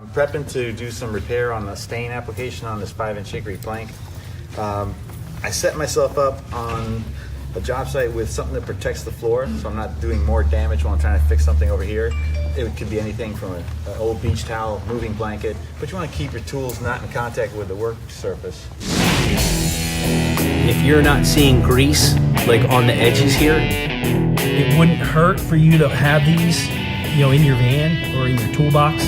I'm prepping to do some repair on the stain application on this 5-inch hickory plank. I set myself up on a job site with something that protects the floor, so I'm not doing more damage while I'm trying to fix something over here. It could be anything from an old beach towel, moving blanket, but you want to keep your tools not in contact with the work surface. If you're not seeing grease like on the edges here, it wouldn't hurt for you to have these, you know, in your van or in your toolbox.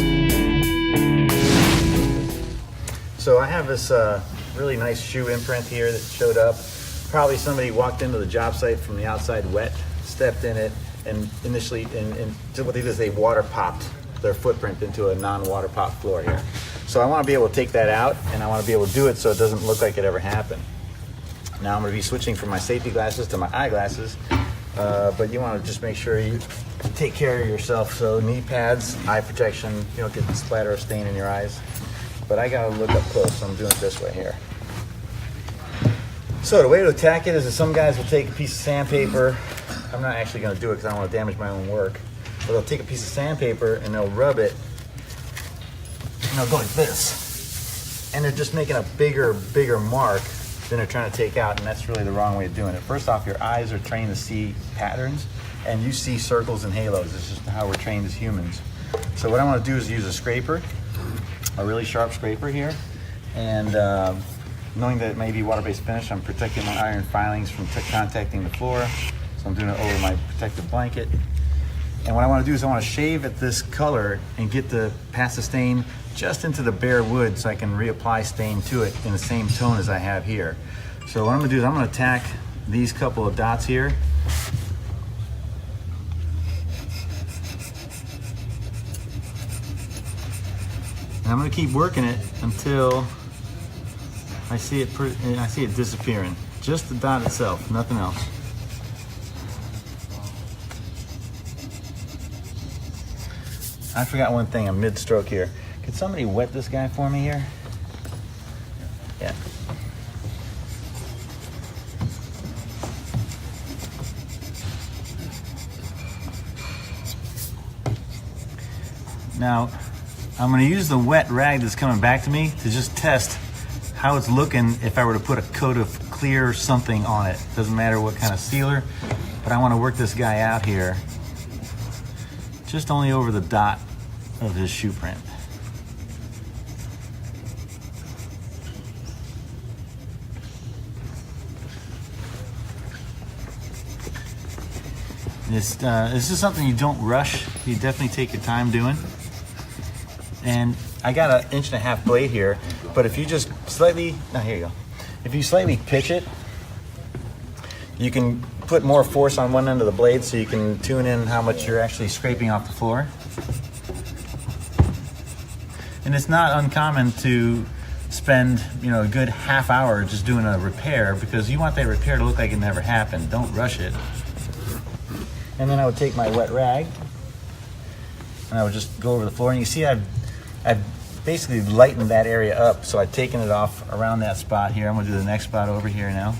So I have this really nice shoe imprint here that showed up. Probably somebody walked into the job site from the outside wet, stepped in it, and initially, so what they did is they water popped their footprint into a non-water pop floor here. So I want to be able to take that out, and I want to be able to do it so it doesn't look like it ever happened. Now I'm going to be switching from my safety glasses to my eyeglasses, but you want to just make sure you take care of yourself. So knee pads, eye protection, you don't get the splatter of stain in your eyes. But I got to look up close, so I'm doing it this way here. So the way to attack it is that some guys will take a piece of sandpaper. I'm not actually going to do it because I don't want to damage my own work. But they'll take a piece of sandpaper and they'll rub it, and they'll go like this. And they're just making a bigger mark than they're trying to take out, and that's really the wrong way of doing it. First off, your eyes are trained to see patterns, and you see circles and halos. It's just how we're trained as humans. So what I want to do is use a scraper, a really sharp scraper here, and knowing that it may be water-based finish, I'm protecting my iron filings from contacting the floor, so I'm doing it over my protective blanket. And what I want to do is I want to shave at this color and get the pass the stain just into the bare wood so I can reapply stain to it in the same tone as I have here. So what I'm going to do is I'm going to attack these couple of dots here. And I'm going to keep working it until I see it disappearing. Just the dot itself, nothing else. I forgot one thing, I'm mid-stroke here. Could somebody wet this guy for me here? Yeah. Now, I'm going to use the wet rag that's coming back to me to just test how it's looking if I were to put a coat of clear something on it. Doesn't matter what kind of sealer, but I want to work this guy out here just only over the dot of his shoe print. This is something you don't rush. You definitely take your time doing. And I got an 1.5 inch blade here, but if you just slightly, here you go. If you slightly pitch it, you can put more force on one end of the blade so you can tune in how much you're actually scraping off the floor. And it's not uncommon to spend, a good half hour just doing a repair because you want that repair to look like it never happened. Don't rush it. And then I would take my wet rag and I would just go over the floor, and you see I've basically lightened that area up, so I've taken it off around that spot here. I'm going to do the next spot over here now.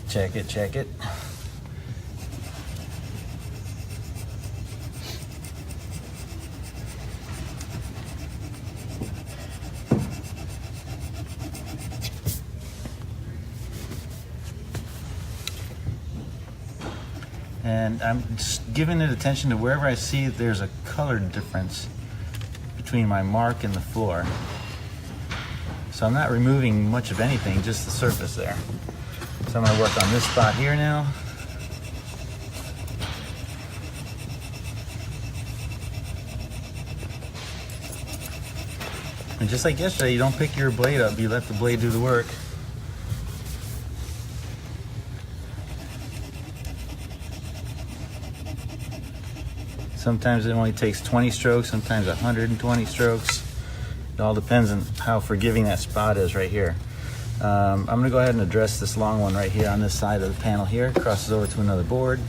Check it, check it. And I'm just giving it attention to wherever I see that there's a color difference between my mark and the floor. So I'm not removing much of anything, just the surface there. So I'm going to work on this spot here now. And just like yesterday, you don't pick your blade up, you let the blade do the work. Sometimes it only takes 20 strokes, sometimes 120 strokes. It all depends on how forgiving that spot is right here. I'm going to go ahead and address this long one right here on this side of the panel here. Crosses over to another board.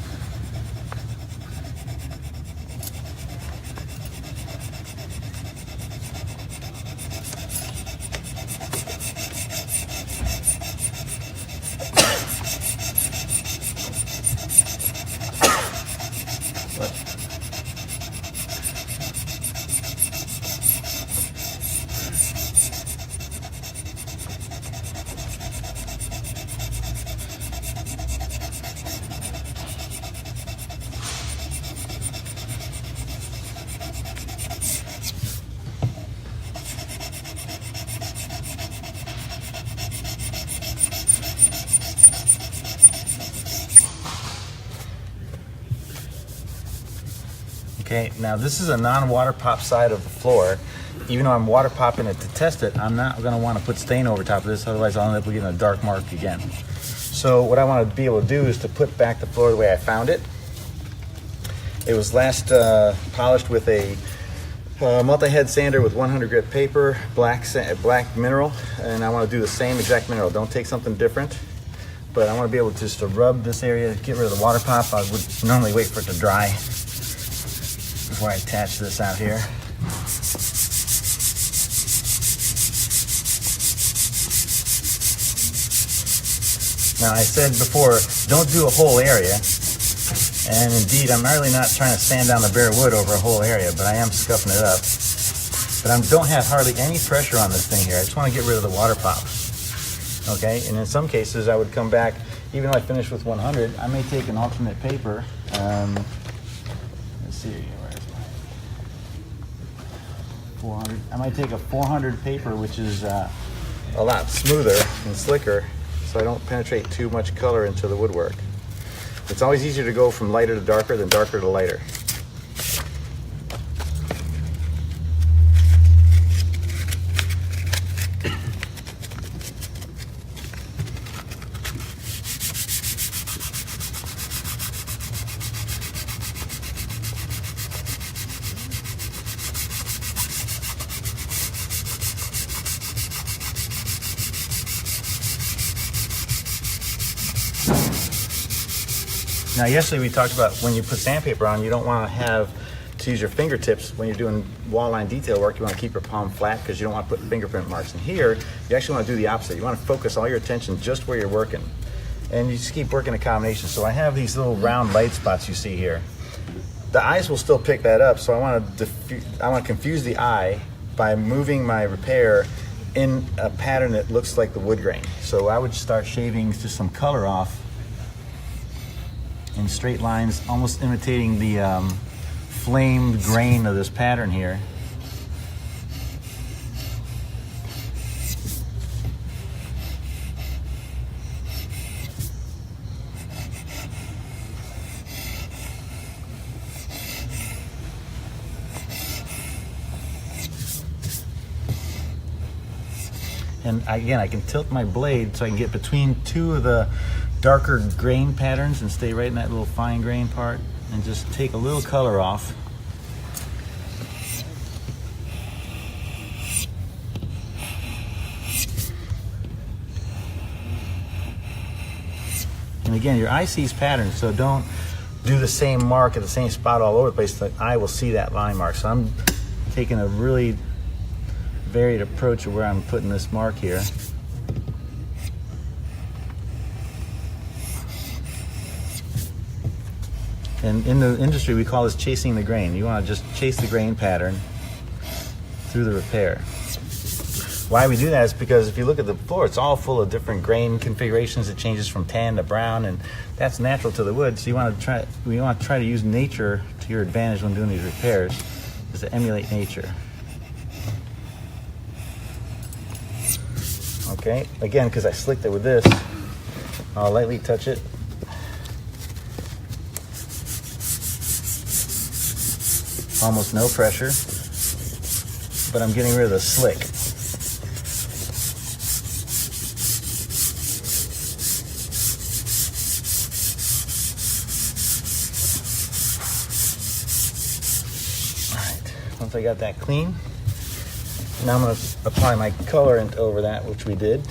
Okay, now this is a non-water pop side of the floor. Even though I'm water popping it to test it, I'm not going to want to put stain over top of this, otherwise I'll end up getting a dark mark again. So what I want to be able to do is to put back the floor the way I found it. It was last polished with a multi-head sander with 100 grit paper, black mineral, and I want to do the same exact mineral. Don't take something different, but I want to be able just to rub this area, get rid of the water pop. I would normally wait for it to dry before I attach this out here. Now I said before, don't do a whole area. And indeed, I'm really not trying to sand down the bare wood over a whole area, but I am scuffing it up. But I don't have hardly any pressure on this thing here. I just want to get rid of the water pop. Okay, and in some cases I would come back, even though I finished with 100, I may take an alternate paper. Let's see, where's my 400? I might take a 400 paper, which is a lot smoother and slicker, so I don't penetrate too much color into the woodwork. It's always easier to go from lighter to darker than darker to lighter. Now, yesterday we talked about when you put sandpaper on, you don't want to use your fingertips when you're doing wall line detail work. You want to keep your palm flat because you don't want to put fingerprint marks. And here, you actually want to do the opposite. You want to focus all your attention just where you're working. And you just keep working a combination. So I have these little round light spots you see here. The eyes will still pick that up, so I want to confuse the eye by moving my repair in a pattern that looks like the wood grain. So I would start shaving just some color off in straight lines, almost imitating the flamed grain of this pattern here. And again, I can tilt my blade so I can get between two of the darker grain patterns and stay right in that little fine grain part and just take a little color off. And again, your eye sees patterns, so don't do the same mark at the same spot all over the place. The eye will see that line mark. So I'm taking a really varied approach of where I'm putting this mark here. And in the industry, we call this chasing the grain. You want to just chase the grain pattern through the repair. Why we do that is because if you look at the floor, it's all full of different grain configurations. It changes from tan to brown, and that's natural to the wood. So we want to try to use nature to your advantage when doing these repairs, is to emulate nature. Okay, again, because I slicked it with this, I'll lightly touch it. Almost no pressure, but I'm getting rid of the slick. All right, once I got that clean, now I'm going to apply my colorant over that, which we did.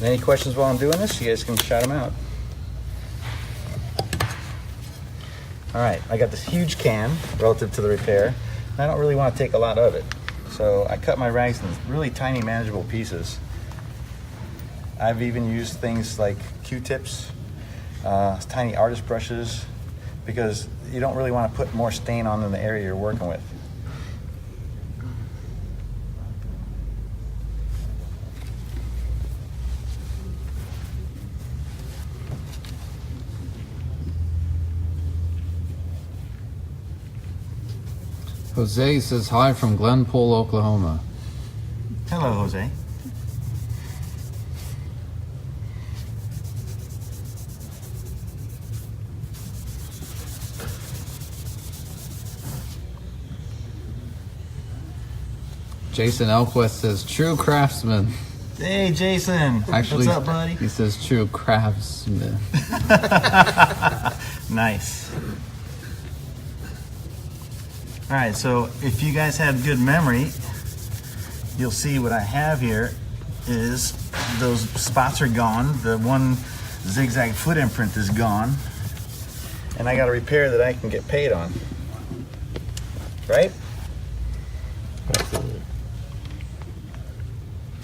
Any questions while I'm doing this? You guys can shout them out. All right, I got this huge can relative to the repair. I don't really want to take a lot of it, so I cut my rags in really tiny, manageable pieces. I've even used things like Q-tips, tiny artist brushes, because you don't really want to put more stain on in the area you're working with. Jose says hi from Glenpool, Oklahoma. Hello, Jose. Jason Elquist says, true craftsman. Hey, Jason. Actually, what's up, buddy? He says, true craftsman. Nice. All right, so if you guys have good memory, you'll see what I have here is those spots are gone. The one zigzag foot imprint is gone. And I got a repair that I can get paid on. Right?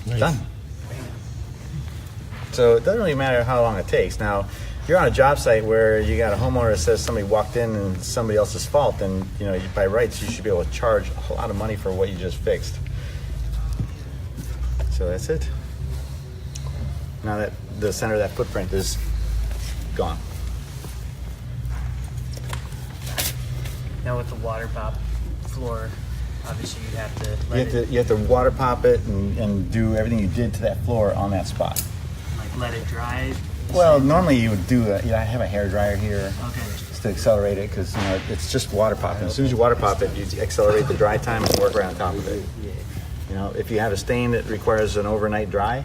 Nice. Done. So it doesn't really matter how long it takes. Now, if you're on a job site where you got a homeowner that says somebody walked in and it's somebody else's fault, then by rights you should be able to charge a whole lot of money for what you just fixed. So that's it. Now that the center of that footprint is gone. Now with the water pop floor, obviously you'd have to You have to water pop it and do everything you did to that floor on that spot. let it dry. Well, normally you would do I have a hair dryer here. Okay. Just to accelerate it, because it's just water popping. As soon as you water pop it, you accelerate the dry time and work right on top of it. If you have a stain that requires an overnight dry,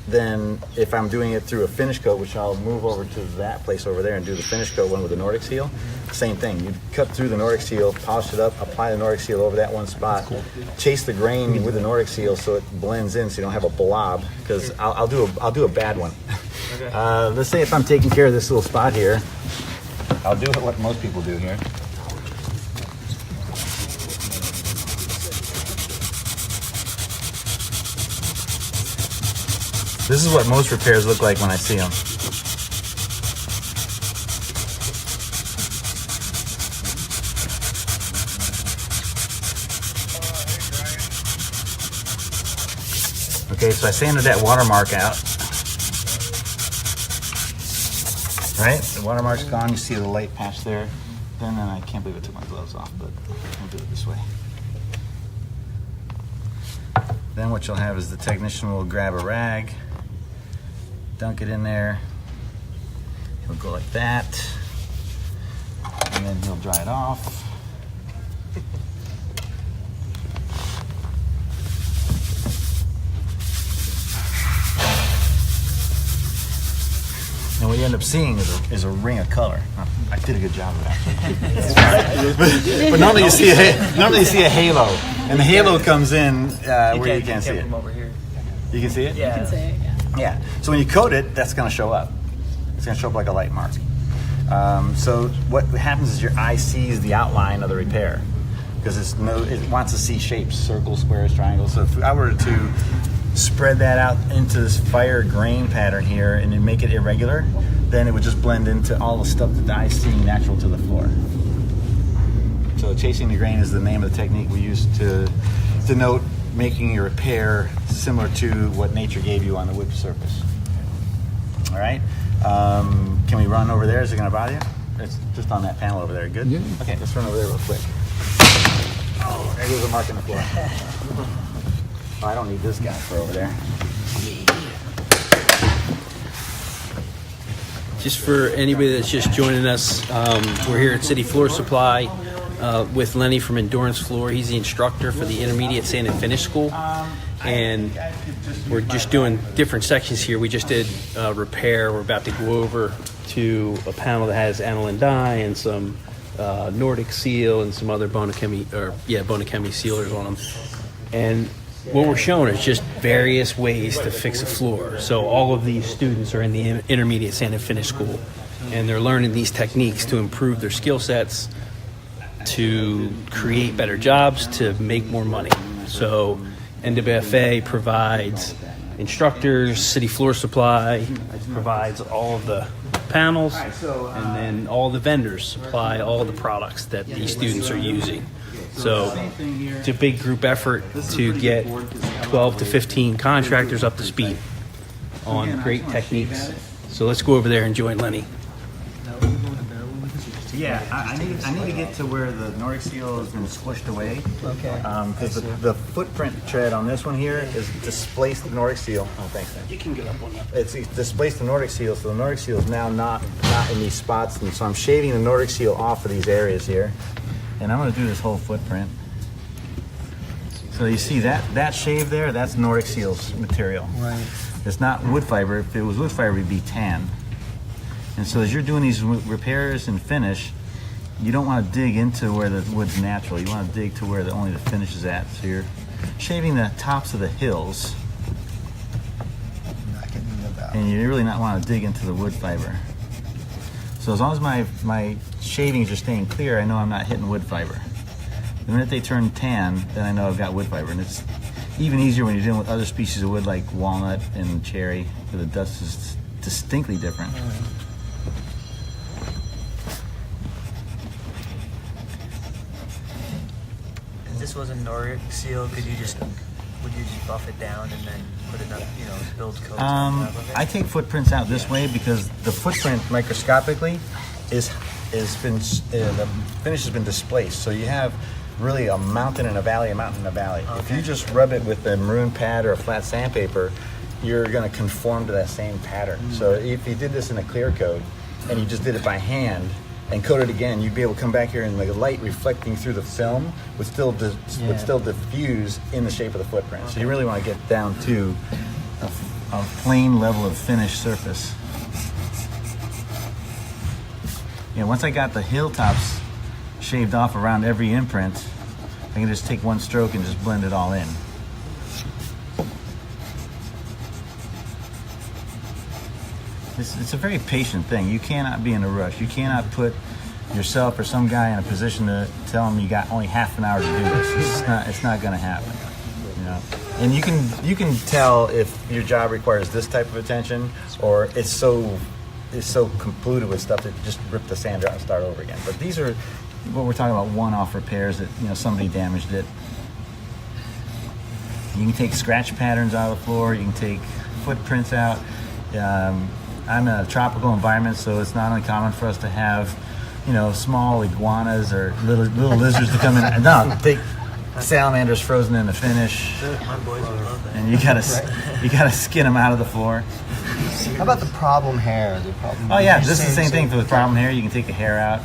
then if I'm doing it through a finish coat, which I'll move over to that place over there and do the finish coat one with the Nordic seal, same thing. You cut through the Nordic seal, polish it up, apply the Nordic seal over that one spot, chase the grain with the Nordic seal so it blends in, so you don't have a blob. Because I'll do a bad one. Okay. Let's say if I'm taking care of this little spot here, I'll do what most people do here. This is what most repairs look like when I see them. Okay, so I sanded that watermark out. Right? The watermark's gone. You see the light patch there. Then I can't believe I took my gloves off, but I'll do it this way. Then what you'll have is the technician will grab a rag, dunk it in there. He'll go like that, and then he'll dry it off. And what you end up seeing is a ring of color. I did a good job of that. but normally you see a halo, and the halo comes in where you can't see it. From over here. You can see it? Yeah. You can say it, yeah. Yeah. So when you coat it, that's going to show up. It's going to show up like a light mark. So what happens is your eye sees the outline of the repair, because it wants to see shapes: circles, squares, triangles. So if I were to spread that out into this fire grain pattern here and then make it irregular, then it would just blend into all the stuff that the eye's seeing natural to the floor. So chasing the grain is the name of the technique we use to denote making your repair similar to what nature gave you on the wood surface. All right. Can we run over there? Is it going to bother you? It's just on that panel over there. Good? Yeah. Okay, let's run over there real quick. Oh, there goes a mark in the floor. Oh, I don't need this guy for over there. Just for anybody that's just joining us, we're here at City Floor Supply with Lenny from Endurance Floor. He's the instructor for the Intermediate Sand and Finish School. And we're just doing different sections here. We just did repair. We're about to go over to a panel that has aniline dye and some Nordic seal and some other Bonachemi sealers on them. And what we're showing is just various ways to fix a floor. So all of these students are in the Intermediate Sand and Finish School, and they're learning these techniques to improve their skill sets, to create better jobs, to make more money. So NWFA provides instructors, City Floor Supply provides all of the panels, and then all the vendors supply all the products that these students are using. So it's a big group effort to get 12 to 15 contractors up to speed on great techniques. So let's go over there and join Lenny. Yeah, I need to get to where the Nordic seal has been squished away. Okay. Because the footprint tread on this one here is displaced the Nordic seal. Oh, thanks, man. You can get up on that. It's displaced the Nordic seal, so the Nordic seal is now not in these spots, and so I'm shaving the Nordic seal off of these areas here, and I'm going to do this whole footprint. So you see that shave there, that's Nordic Seal's material. Right. It's not wood fiber. If it was wood fiber, it'd be tan. And so as you're doing these repairs and finish, you don't want to dig into where the wood's natural. You want to dig to where only the finish is at. So you're shaving the tops of the hills, and you really not want to dig into the wood fiber. So as long as my shavings are staying clear, I know I'm not hitting wood fiber. The minute they turn tan, then I know I've got wood fiber. And it's even easier when you're dealing with other species of wood like walnut and cherry, where the dust is distinctly different. If this was a Nordic seal, would you just buff it down and then put it up, build coats on top of it? I take footprints out this way because the footprint microscopically the finish has been displaced. So you have really a mountain and a valley, a mountain and a valley. Okay. If you just rub it with a maroon pad or a flat sandpaper, you're going to conform to that same pattern. So if you did this in a clear coat and you just did it by hand and coat it again, you'd be able to come back here and the light reflecting through the film would still diffuse in the shape of the footprint. Okay. So you really want to get down to a plain level of finished surface. Once I got the hilltops shaved off around every imprint, I can just take one stroke and just blend it all in. It's a very patient thing. You cannot be in a rush. You cannot put yourself or some guy in a position to tell him you got only half an hour to do this. It's not going to happen. And you can tell if your job requires this type of attention or it's so completed with stuff that just rip the sander out and start over again. But these are what we're talking about, one-off repairs that somebody damaged it. You can take scratch patterns out of the floor. You can take footprints out. I'm in a tropical environment, so it's not uncommon for us to have, small iguanas or little lizards to come in. No, take salamanders frozen in the finish. My boys would love that. And you gotta skin them out of the floor. How about the problem hair? Oh yeah, this is the same thing for the problem hair. You can take the hair out.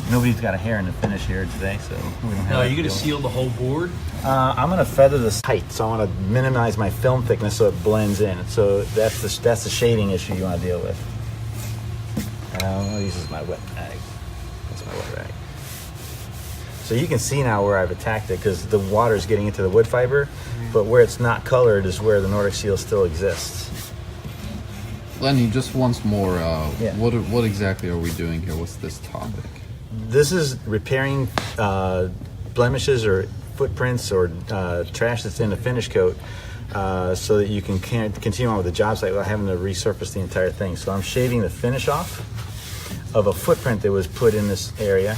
Nobody's got a hair in the finish here today, so we don't have. Now, are you going to seal the whole board? I'm going to feather this height, so I want to minimize my film thickness so it blends in. So that's the shading issue you want to deal with. This is my wet rag. That's my wet rag. So you can see now where I've attacked it because the water is getting into the wood fiber, but where it's not colored is where the Nordic Seal still exists. Lenny, just once more, Yeah. what exactly are we doing here? What's this topic? This is repairing blemishes or footprints or trash that's in the finish coat so that you can continue on with the job site without having to resurface the entire thing. So I'm shaving the finish off of a footprint that was put in this area,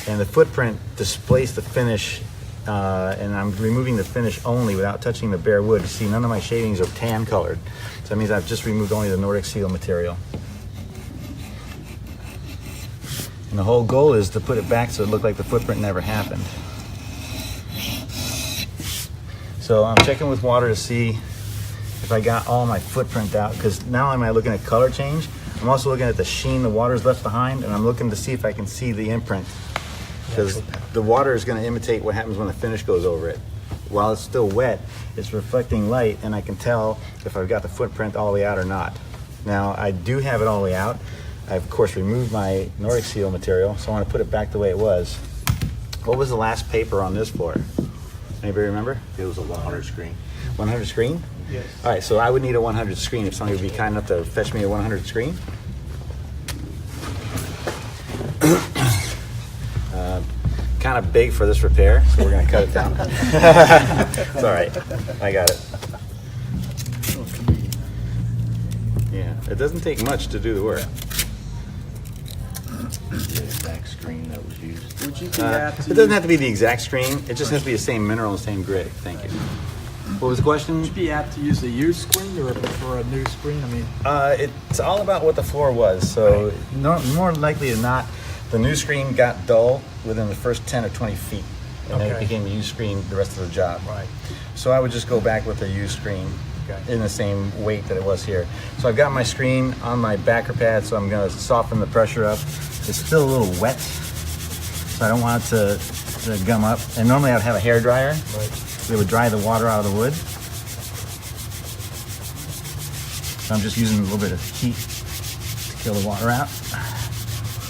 and the footprint displaced the finish, and I'm removing the finish only without touching the bare wood. You see, none of my shavings are tan colored. So that means I've just removed only the Nordic Seal material. And the whole goal is to put it back so it looked like the footprint never happened. So I'm checking with water to see if I got all my footprint out, because not only am I looking at color change, I'm also looking at the sheen the water's left behind, and I'm looking to see if I can see the imprint. Because the water is going to imitate what happens when the finish goes over it. While it's still wet, it's reflecting light, and I can tell if I've got the footprint all the way out or not. Now, I do have it all the way out. I've, of course, removed my Nordic Seal material, so I want to put it back the way it was. What was the last paper on this floor? Anybody remember? It was a 100 screen. 100 screen? Yes. All right, so I would need a 100 screen if somebody would be kind enough to fetch me a 100 screen. Kind of big for this repair, so we're going to cut it down. It's all right. I got it. Yeah, it doesn't take much to do the work. The exact screen that was used. Would you be apt It doesn't have to be the exact screen. It just has to be the same mineral and same grit. Thank you. What was the question? Would you be apt to use a used screen or prefer a new screen? I mean, It's all about what the floor was. So more likely than not, the new screen got dull within the first 10 or 20 feet. And then it Okay. became a used screen the rest of the job. right. So I would just go back with a used screen Okay. in the same weight that it was here. So I've got my screen on my backer pad, so I'm going to soften the pressure up. It's still a little wet, so I don't want it to gum up. And normally I'd have a hair dryer, so it would dry the water out of the wood. So I'm just using a little bit of heat to kill the water out.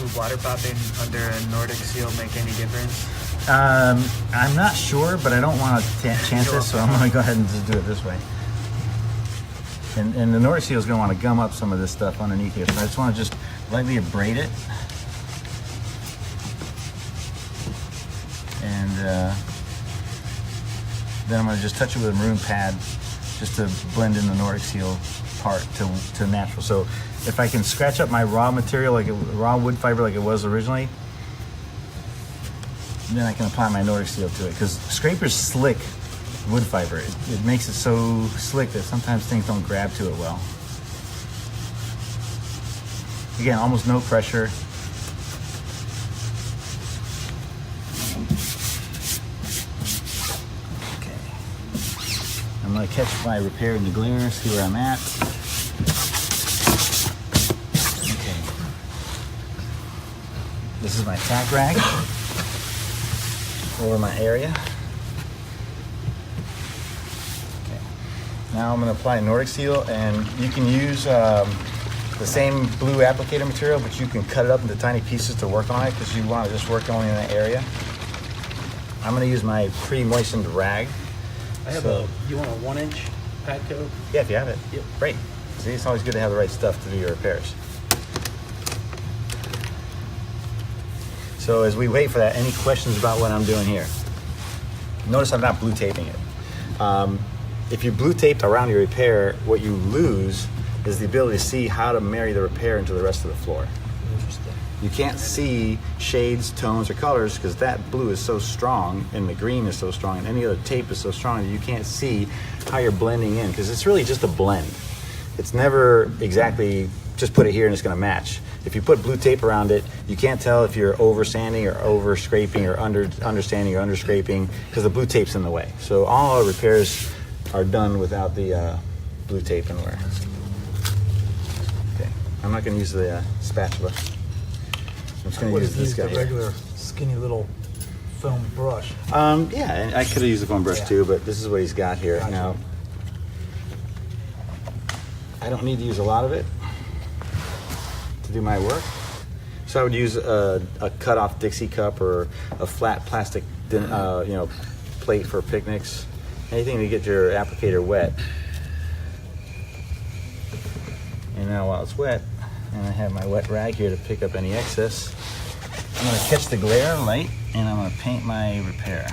Would water popping under a Nordic seal make any difference? I'm not sure, but I don't want to chance this, so I'm going to go ahead and just do it this way. And the Nordic seal is going to want to gum up some of this stuff underneath here, so I just want to just lightly abrade it. And then I'm going to just touch it with a maroon pad just to blend in the Nordic seal part to natural. So if I can scratch up my raw material, like raw wood fiber like it was originally, then I can apply my Nordic seal to it, because scraper's slick wood fiber. It makes it so slick that sometimes things don't grab to it well. Again, almost no pressure. Okay. I'm going to catch my repair in the glare, see where I'm at. Okay. This is my tack rag over my area. Okay. Now I'm going to apply Nordic seal, and you can use the same blue applicator material, but you can cut it up into tiny pieces to work on it because you want to just work only in that area. I'm going to use my pre-moistened rag. I have you want a 1-inch pad coat? Yeah, if you have it. Yep. Great. See, it's always good to have the right stuff to do your repairs. So as we wait for that, any questions about what I'm doing here? Notice I'm not blue taping it. If you blue taped around your repair, what you lose is the ability to see how to marry the repair into the rest of the floor. Interesting. You can't see shades, tones, or colors because that blue is so strong and the green is so strong and any other tape is so strong that you can't see how you're blending in, because it's really just a blend. It's never exactly just put it here and it's going to match. If you put blue tape around it, you can't tell if you're over sanding or over scraping or understanding or under scraping because the blue tape's in the way. So all our repairs are done without the blue tape in there. Okay, I'm not going to use the spatula. I'm just going to use this guy a here. regular skinny little foam brush. Yeah, and I could have used a foam brush too, but this is what he's got here. Gotcha. Now, I don't need to use a lot of it to do my work. So I would use a cut-off Dixie cup or a flat plastic plate for picnics. Anything to get your applicator wet. And now while it's wet, and I have my wet rag here to pick up any excess, I'm going to catch the glare light and I'm going to paint my repair.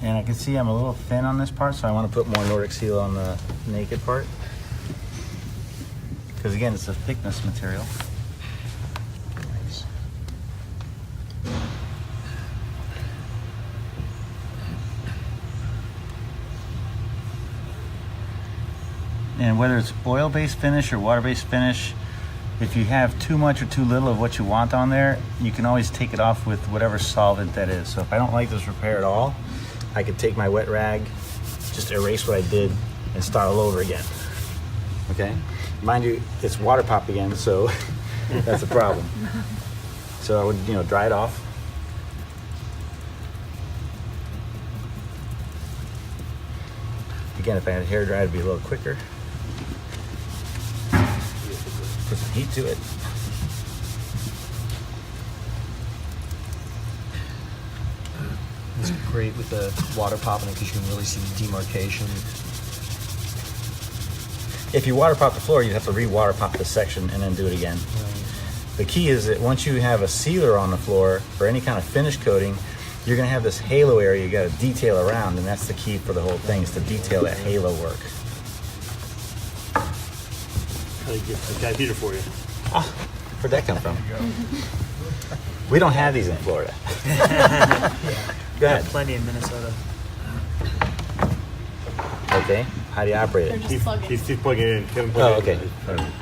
And I can see I'm a little thin on this part, so I want to put more Nordic seal on the naked part. Because again, it's a thickness material. Nice. And whether it's oil-based finish or water-based finish, if you have too much or too little of what you want on there, you can always take it off with whatever solvent that is. So if I don't like this repair at all, I could take my wet rag, just erase what I did, and start all over again. Okay? Mind you, it's water pop again, so that's a problem. So I would, dry it off. Again, if I had a hair dryer, it'd be a little quicker. Put some heat to it. It's great with the water popping because you can really see the demarcation. If you water pop the floor, you'd have to re-water pop the section and then do it again. The key is that once you have a sealer on the floor for any kind of finish coating, you're going to have this halo area you got to detail around, and that's the key for the whole thing, is to detail that halo work. I'll get the guy heater for you. Where'd that come from? We don't have these in Florida. Go ahead. Plenty in Minnesota. Okay. How do you operate They're it? just plugging. He's plugging it in. Kevin Oh, plugged it okay. in.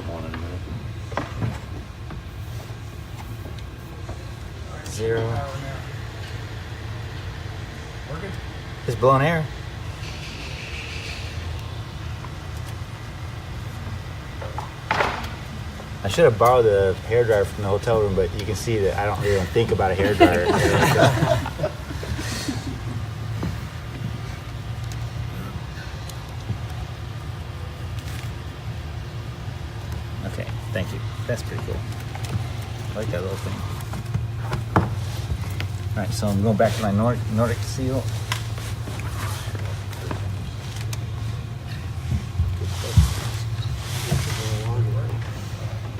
Zero. It's blowing air. I should have borrowed the hairdryer from the hotel room, but you can see that I don't really think about a hairdryer. Okay, thank you. That's pretty cool. I like that little thing. All right, so I'm going back to my Nordic seal.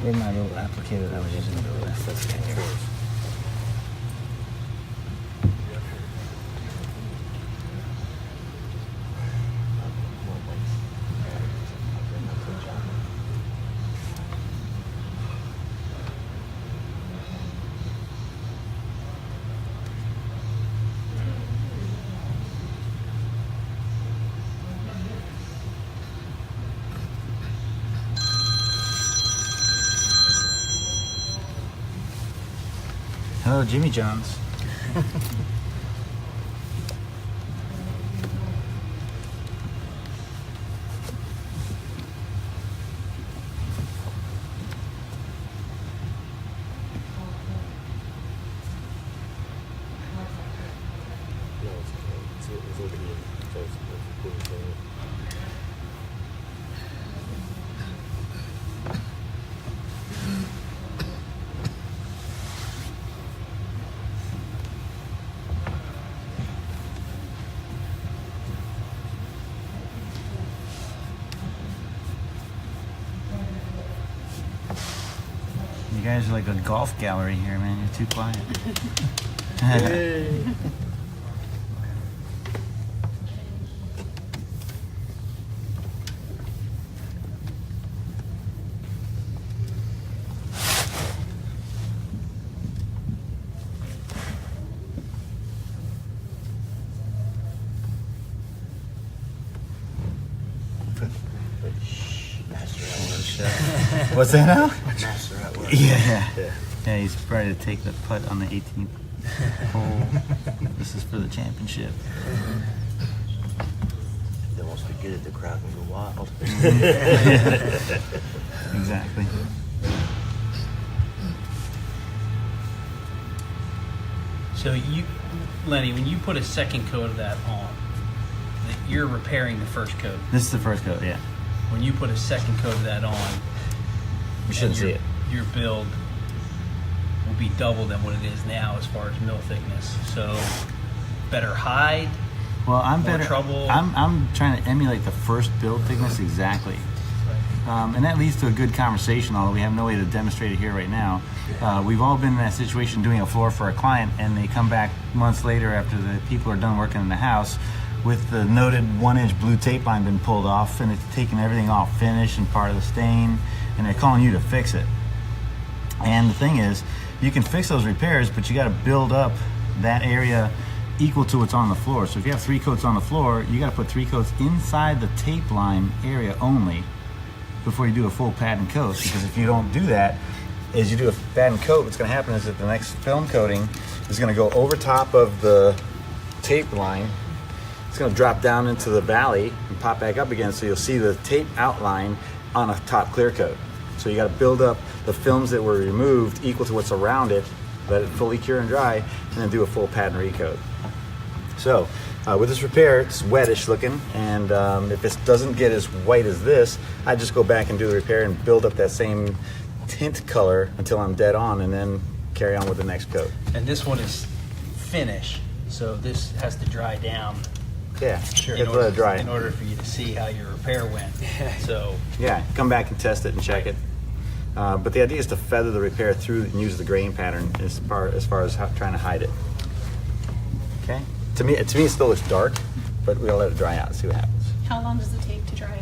Where's my little applicator that I was using to do this? That's okay here. Hello, Jimmy John's. You guys are like a golf gallery here, man. You're too quiet. What's that now? Yeah. Yeah, he's ready to take the putt on the 18th hole. This is for the championship. They wants to get it, the crowd can go wild. Exactly. So you, Lenny, when you put a second coat of that on, you're repairing the first coat. This is the first coat, yeah. When you put a second coat of that on, You shouldn't see it. your build will be double than what it is now as far as mill thickness. So better hide. Well, I'm More better. trouble. I'm trying to emulate the first build thickness exactly. And that leads to a good conversation, although we have no way to demonstrate it here right now. We've all been in that situation doing a floor for a client, and they come back months later after the people are done working in the house with the noted 1-inch blue tape line been pulled off, and it's taken everything off finish and part of the stain, and they're calling you to fix it. And the thing is, you can fix those repairs, but you got to build up that area equal to what's on the floor. So if you have 3 coats on the floor, you got to put 3 coats inside the tape line area only before you do a full pad and coat. Because if you don't do that, as you do a pad and coat, what's going to happen is that the next film coating is going to go over top of the tape line. It's going to drop down into the valley and pop back up again, so you'll see the tape outline on a top clear coat. So you got to build up the films that were removed equal to what's around it, let it fully cure and dry, and then do a full pad and recoat. So with this repair, it's wettish looking, and if it doesn't get as white as this, I just go back and do the repair and build up that same tint color until I'm dead on, and then carry on with the next coat. And this one is finish, so this has to dry down. Yeah, Sure. let it dry. In order for you to see how your repair went. So Yeah, come back and test it and check it. But the idea is to feather the repair through and use the grain pattern as far as trying to hide it. Okay. To me, it still looks dark, but we'll let it dry out and see what happens. How long does it take to dry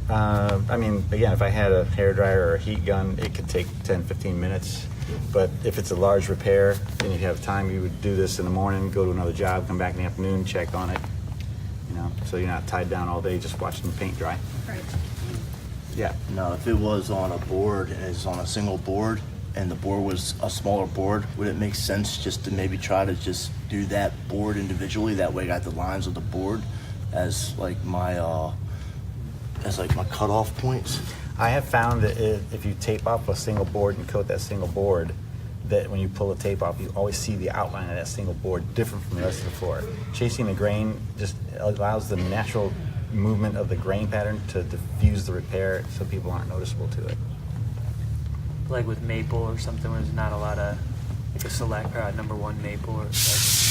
out? I mean, again, if I had a hairdryer or a heat gun, it could take 10, 15 minutes. But if it's a large repair and you have time, you would do this in the morning, go to another job, come back in the afternoon, check on it. You know, so you're not tied down all day just watching the paint dry. Right. Yeah. Now, if it was on a board and it's on a single board and the board was a smaller board, would it make sense just to maybe try to just do that board individually? That way I got the lines of the board as like my cutoff points. I have found that if you tape off a single board and coat that single board, that when you pull the tape off, you always see the outline of that single board different from the rest of the floor. Chasing the grain just allows the natural movement of the grain pattern to diffuse the repair so people aren't noticeable to it. Like with maple or something, where there's not a lot of like a select or a number one maple or like,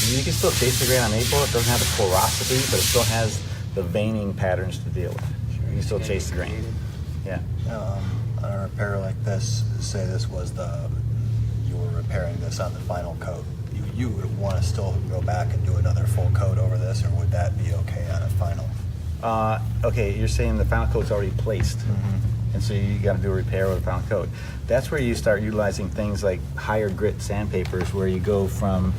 You can still chase the grain on maple. It doesn't have the porosity, but it still has the veining patterns to deal with. You can still chase the grain. Yeah. On a repair like this, say this was you were repairing this on the final coat, you would want to still go back and do another full coat over this, or would that be okay on a final? Okay, you're saying the final coat's already placed, and so you got to do a repair with the final coat. That's where you start utilizing things like higher grit sandpapers, where you go from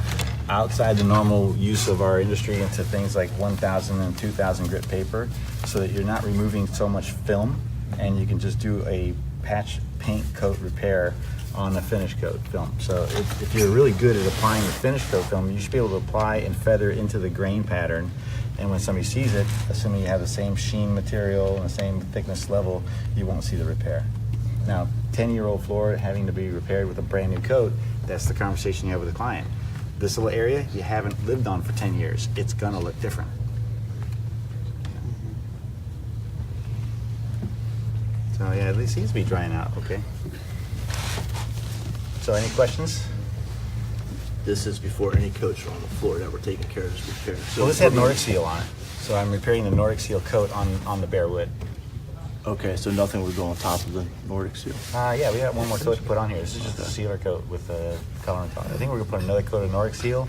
outside the normal use of our industry into things like 1,000 and 2,000 grit paper, so that you're not removing so much film, and you can just do a patch paint coat repair on the finish coat film. So if you're really good at applying the finish coat film, you should be able to apply and feather into the grain pattern, and when somebody sees it, assuming you have the same sheen material and the same thickness level, you won't see the repair. Now, 10-year-old floor having to be repaired with a brand new coat, that's the conversation you have with the client. This little area you haven't lived on for 10 years, it's gonna look different. So yeah, it seems to be drying out okay. So any questions? This is before any coats are on the floor that we're taking care of this repair. So Well, this had Nordic Seal on it, so I'm repairing the Nordic Seal coat on the bare wood. Okay, so nothing would go on top of the Nordic Seal. Yeah, we got one more coat to put on here. This is just a sealer coat with a color on top. I think we're gonna put another coat of Nordic Seal,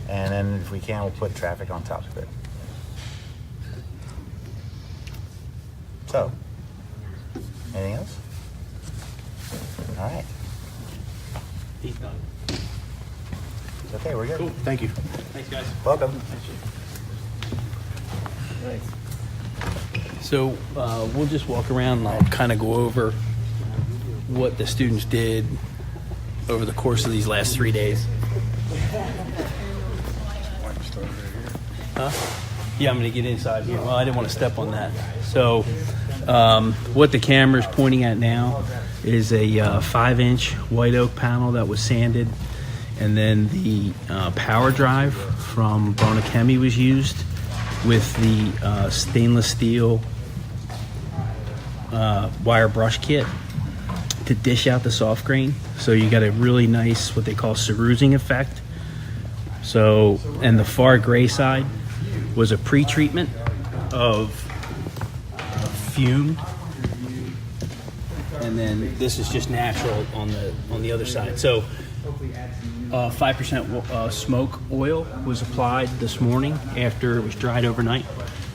and then if we can, we'll put traffic on top of it. So, anything else? All right. He's done. Okay, we're good. Cool, thank you. Thanks, guys. Welcome. So we'll just walk around and I'll kind of go over what the students did over the course of these last 3 days. Huh? Yeah, I'm going to get inside here. Well, I didn't want to step on that. So what the camera's pointing at now is a 5-inch white oak panel that was sanded, and then the power drive from Bonachemi was used with the stainless steel wire brush kit to dish out the soft grain. So you got a really nice, what they call cerusing effect. So, and the far gray side was a pre-treatment of fumed, and then this is just natural on the other side. So 5% smoke oil was applied this morning after it was dried overnight,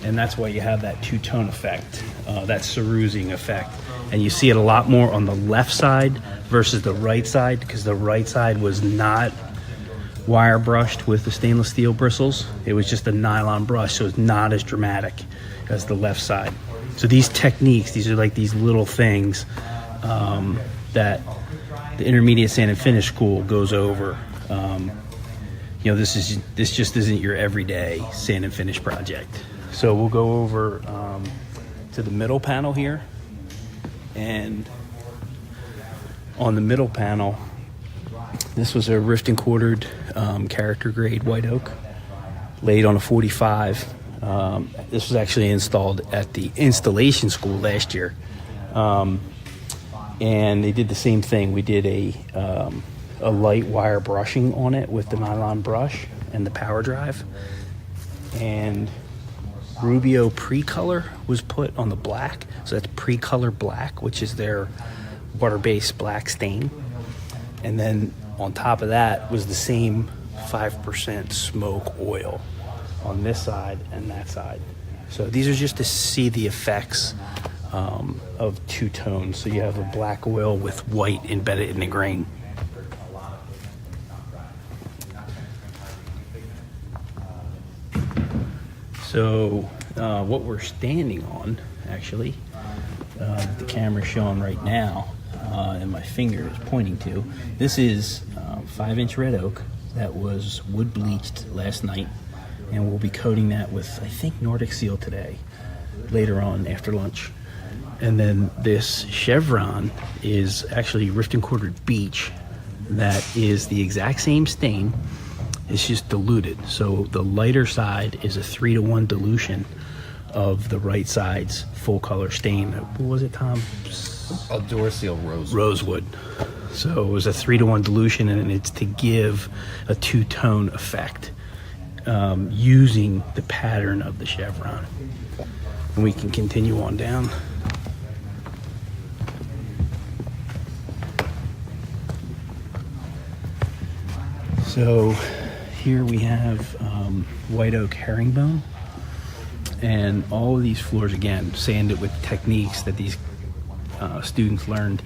and that's why you have that two-tone effect, that cerusing effect. And you see it a lot more on the left side versus the right side, because the right side was not wire brushed with the stainless steel bristles. It was just a nylon brush, so it's not as dramatic as the left side. So these techniques, these are like these little things that the intermediate sand and finish school goes over. This just isn't your everyday sand and finish project. So we'll go over to the middle panel here, and on the middle panel, this was a rift and quartered character grade white oak laid on a 45. This was actually installed at the installation school last year. And they did the same thing. We did a light wire brushing on it with the nylon brush and the power drive. And Rubio pre-color was put on the black. So that's pre-color black, which is their water-based black stain. And then on top of that was the same 5% smoke oil on this side and that side. So these are just to see the effects of two tones. So you have a black oil with white embedded in the grain. So what we're standing on, actually, the camera's showing right now, and my finger is pointing to. This is 5-inch red oak that was wood bleached last night, and we'll be coating that with, I think, Nordic Seal today, later on after lunch. And then this chevron is actually rift and quartered beech that is the exact same stain. It's just diluted. So the lighter side is a 3-to-1 dilution of the right side's full color stain. What was it, Tom? A door seal rosewood. Rosewood. So it was a 3-to-1 dilution, and it's to give a two-tone effect using the pattern of the chevron. And we can continue on down. So here we have white oak herringbone, and all of these floors, again, sanded with techniques that these students learned.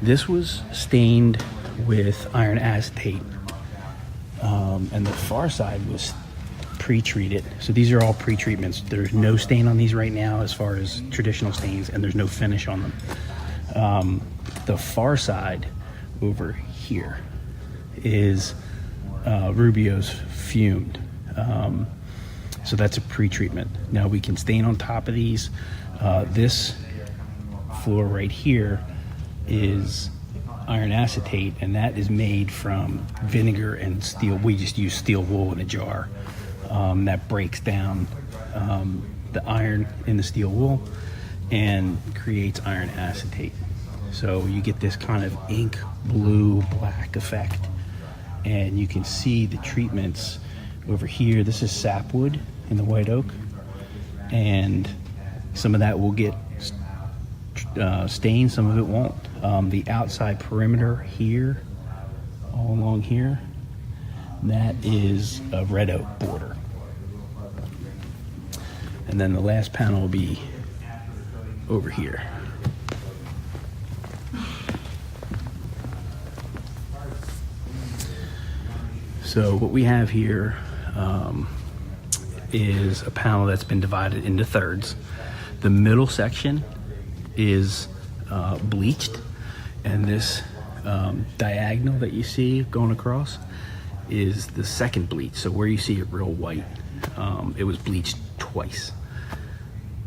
This was stained with iron acetate, and the far side was pre-treated. So these are all pre-treatments. There's no stain on these right now as far as traditional stains, and there's no finish on them. The far side over here is Rubio's fumed. So that's a pre-treatment. Now we can stain on top of these. This floor right here is iron acetate, and that is made from vinegar and steel. We just use steel wool in a jar. That breaks down the iron in the steel wool and creates iron acetate. So you get this kind of ink blue black effect. And you can see the treatments over here. This is sapwood in the white oak, and some of that will get stained, some of it won't. The outside perimeter here, all along here, that is a red oak border. And then the last panel will be over here. So what we have here is a panel that's been divided into thirds. The middle section is bleached, and this diagonal that you see going across is the second bleach. So where you see it real white, it was bleached twice.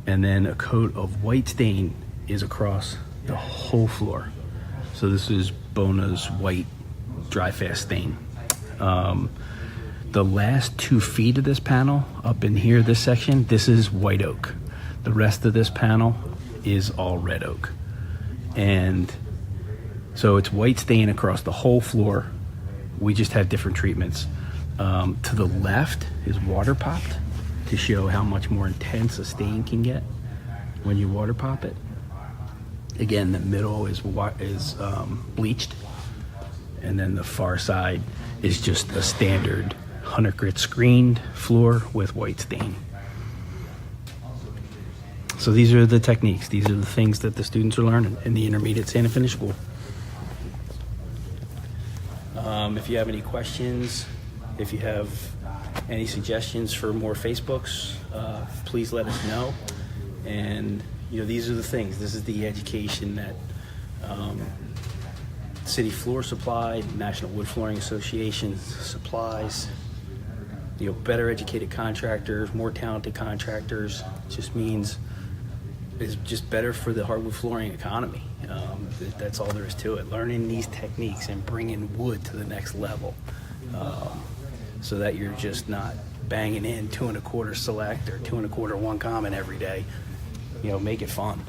And then a coat of white stain is across the whole floor. So this is Bona's white dry fast stain. The last 2 feet of this panel up in here, this section, this is white oak. The rest of this panel is all red oak. And so it's white stain across the whole floor. We just have different treatments. To the left is water popped to show how much more intense a stain can get when you water pop it. Again, the middle is bleached, and then the far side is just a standard 100 grit screened floor with white stain. So these are the techniques. These are the things that the students are learning in the intermediate sand and finish school. If you have any questions, if you have any suggestions for more Facebooks, please let us know. And these are the things. This is the education that City Floor Supply, National Wood Flooring Association supplies. Better educated contractors, more talented contractors, just means it's just better for the hardwood flooring economy. That's all there is to it. Learning these techniques and bringing wood to the next level, so that you're just not banging in 2 1/4 select or 2 1/4 1 common every day. Make it fun.